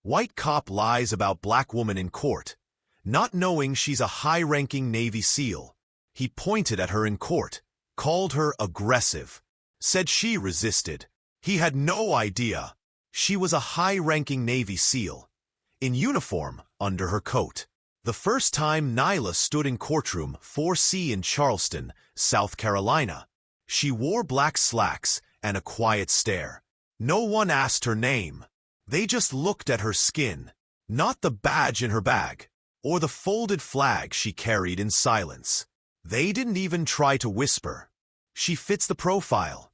White cop lies about black woman in court, not knowing she's a high-ranking Navy SEAL. He pointed at her in court, called her aggressive, said she resisted. He had no idea. She was a high-ranking Navy SEAL, in uniform under her coat. The first time Nyla stood in courtroom 4C in Charleston, South Carolina, she wore black slacks and a quiet stare. No one asked her name. They just looked at her skin, not the badge in her bag, or the folded flag she carried in silence. They didn't even try to whisper. She fits the profile.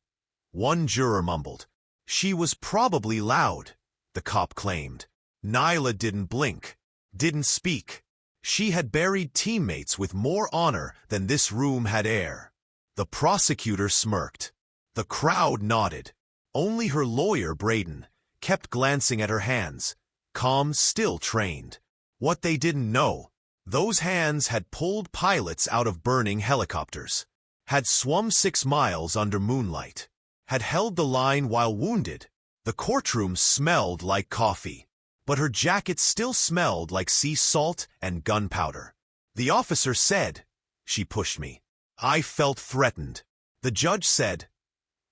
One juror mumbled. She was probably loud, the cop claimed. Nyla didn't blink, didn't speak. She had buried teammates with more honor than this room had air. The prosecutor smirked. The crowd nodded. Only her lawyer, Braden, kept glancing at her hands, calm, still trained. What they didn't know, those hands had pulled pilots out of burning helicopters, had swum 6 miles under moonlight, had held the line while wounded. The courtroom smelled like coffee, but her jacket still smelled like sea salt and gunpowder. The officer said, "She pushed me." I felt threatened. The judge said,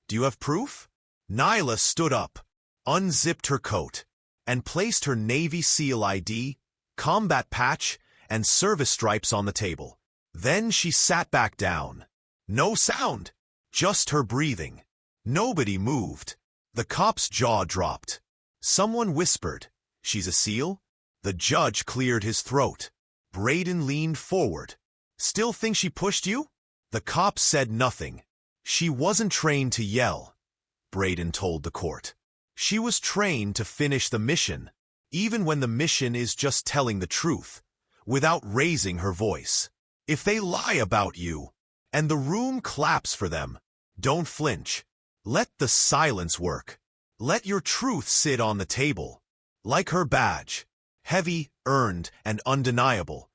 "Do you have proof?" Nyla stood up, unzipped her coat, and placed her Navy SEAL ID, combat patch, and service stripes on the table. Then she sat back down. No sound, just her breathing. Nobody moved. The cop's jaw dropped. Someone whispered, "She's a SEAL?" The judge cleared his throat. Braden leaned forward. "Still think she pushed you?" The cop said nothing. "She wasn't trained to yell," Braden told the court. "She was trained to finish the mission, even when the mission is just telling the truth, without raising her voice. If they lie about you, and the room claps for them, don't flinch. Let the silence work. Let your truth sit on the table. Like her badge, heavy, earned, and undeniable.